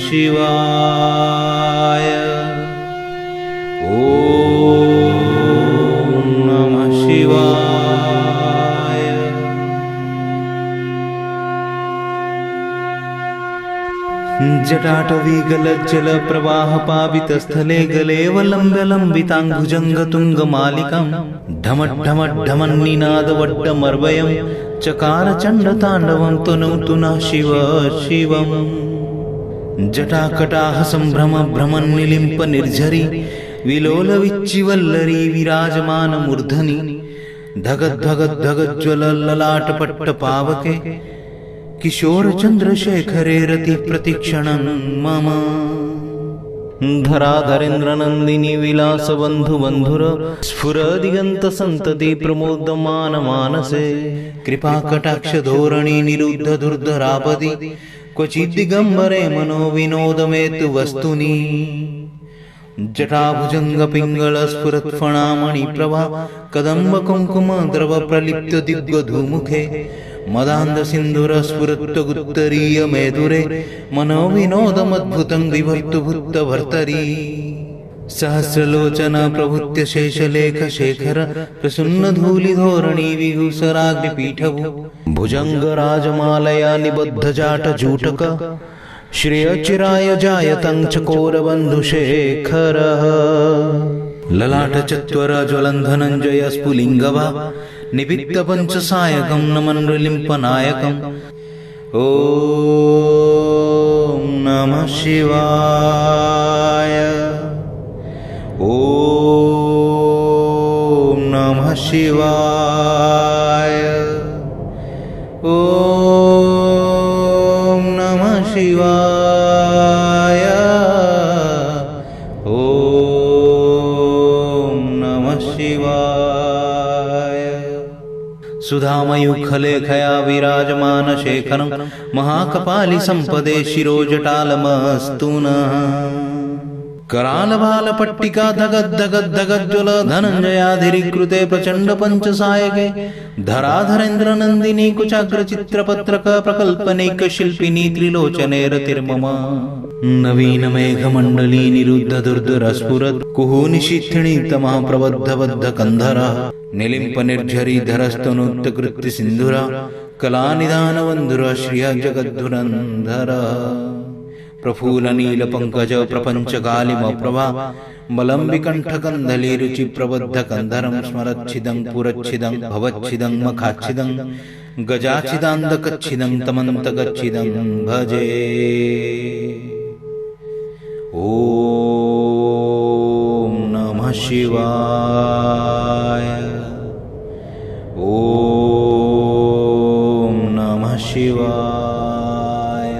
शिवाय. ओम नमः शिवाय. जटाटवीगलज्जल प्रवाह पावितस्थले गलेवलम्ब्य लम्बिताङ्गुजङ्गतुङ्गमालिकां ढमढमढमन्निनादवड्डमर्वयं चकार चण्डताण्डवं तनौतु नः शिव शिवम्. जटाकटाह सम्भ्रम भ्रमन्निलिम्प निर्झरी विलोलविच्चिवल्लरी विराजमानमूर्धनि धगद्धगद्धगज्ज्वलल्ललाटपट्टपावके किशोर चंद्रशेखरे रति प्रतिक्षणं मम. धराधरेन्द्र नंदिनी विलास बंधु बंधुर स्फुर दिगंत संतति प्रमोदमान मानसे कृपा कटाक्ष धोरणी निरुद्ध दुर्धरापदी क्वचित् दिगंबरे मनो विनोदमेतु वस्तुनि. जटाभुजंग पिंगल स्फुरत् फणामणि प्रभा कदंब कुंकुम द्रव प्रलिप्त दिग्गधूमुखे मदान्ध सिंधुर स्फुरत्तगुत्तरीय मेदुरे मनो विनोदमद्भुतं विभर्तु भुत्त भर्तरी. सहस्रलोचन प्रभुत्य शेषलेख शेखर प्रसन्न धूलि धोरणी विभूषराग्निपीठभु भुजंग राजमालया निबद्ध जाट जूटक श्रेयचिराय जायतं चकोर बन्धुशेखरः. ललाट चत्वर ज्वलन्धनञ्जय स्फुलिङ्गवा निबित्त पंचसायकं नमन्लिम्पनायकम्. ओम नमः शिवाय. ओम नमः शिवाय. ओम नमः शिवाय. ओम नमः शिवाय. सुधामयुखलेखया विराजमान शेखरं महाकपालि संपदे शिरोजटालमस्तु नः. करालभालपट्टिका धगद्धगद्धगज्ज्वल धनञ्जयाधिरीकृते प्रचण्ड पंचसायके धराधरेन्द्र नन्दिनी कुचाग्रचित्रपत्रक प्रकल्पनेक शिल्पिनी त्रिलोचने रतिर्मम. नवीन मेघमण्डली निरुद्ध दुर्धरस्फुरत् कुहूनिशिथिणी तमः प्रबद्धबद्ध कन्धरः निलिम्प निर्झरी धरस्तनुत्कृत्य सिन्धुरा कलानिधानवन्धुर श्रिय जगद्धुरन्धरः. प्रफुल्ल नील पंकज प्रपंच कालिम प्रभा मलम्बिकंठकंदली रुचि प्रबद्ध कंधरं स्मरच्छिदं पुरच्छिदं भवच्छिदं मखाच्छिदं गजाच्छिदांदकच्छिदं तमन्तकच्छिदं भजे. ओम नमः शिवाय. ओम नमः शिवाय.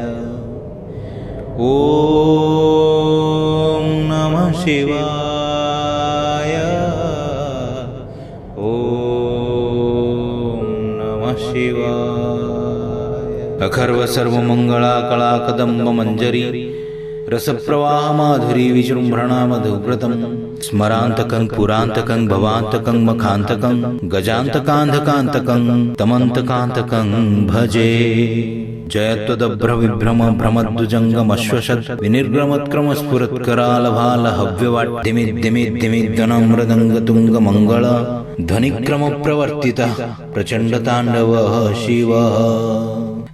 ओम नमः शिवाय. ओम नमः शिवाय. अखर्व सर्वमंगला कला कदंब मंजरी रसप्रवाह माधुरी विजृंभणा मधुव्रतम्. स्मरान्तकं पुरान्तकं भवान्तकं मखान्तकं गजान्तकान्धकान्तकं तमन्तकान्तकं भजे. जयत्वदभ्र विभ्रम भ्रमद्दुजङ्गमश्वशत् विनिर्ग्रमत्क्रम स्फुरत्करालभाल हव्यवाट्टिमिद्दिमिद्दिमिद्दनमृदङ्गतुङ्गमङ्गल ध्वनिक्रम प्रवर्तितः प्रचण्डताण्डवः शिवः.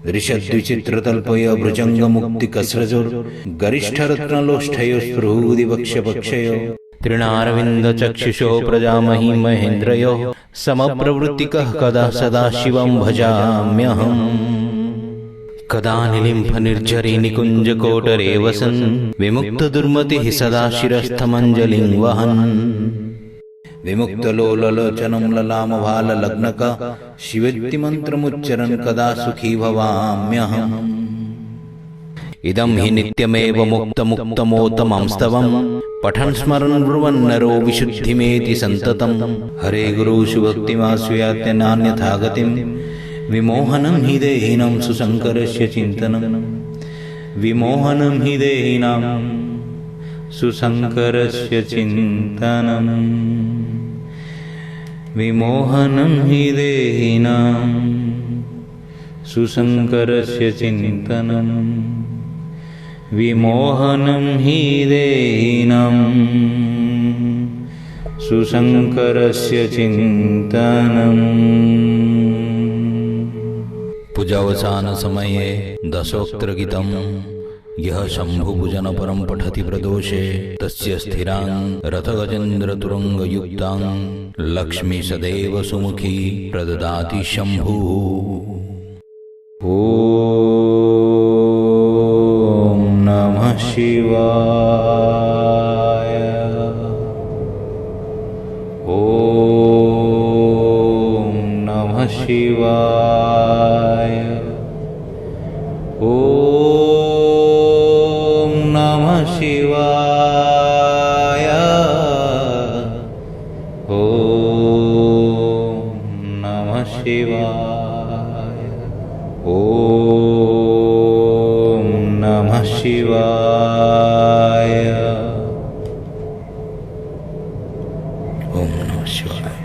दृशद्विचित्रतल्पय भुजङ्गमुक्तिकस्रजोर् गरिष्ठरत्नलोष्ठयो स्पृहूदिवक्ष्यपक्षयो तृणारविन्दचक्षुषो प्रजामहि महेन्द्रयोः समप्रवृत्तिकः कदा सदा शिवं भजाम्यहम्. कदा निलिम्फ निर्झरी निकुंज कोटरे वसन् विमुक्त दुर्मतिः सदा शिरस्थमञ्जलिं वहन्. विमुक्त लोललोचनं ललामभाल लग्नक शिवेत्ति मंत्रमुच्चरन् कदा सुखी भवाम्यहम्. इदं हि नित्यमेव मुक्तमुक्तमोत्तमं स्तवं पठन् स्मरन् ब्रुवन्नरो विशुद्धिमेति सन्ततम्. हरे गुरुषु भक्तिमास्यात्य नान्यथा गतिं विमोहनं हि देहिनां सुशङ्करस्य चिन्तनम्. विमोहनं हि देहिनां सुशङ्करस्य चिन्तनम्. विमोहनं हि देहिनां सुशङ्करस्य चिन्तनम्. विमोहनं हि देहिनं सुशंकरस्य चिंतनम्। पूजावसान समये दशोक्तगीतं यः शंभुपूजन परं पठति प्रदोषे तस्य स्थिरां रथगजेन्द्रतुरंगयुक्तां लक्ष्मी सदैव सुमुखी प्रददाति शंभुः। ॐ नमः शिवाय। ॐ नमः शिवाय। ॐ नमः शिवाय। ॐ नमः शिवाय। ॐ नमः शिवाय। ॐ नमः शिवाय।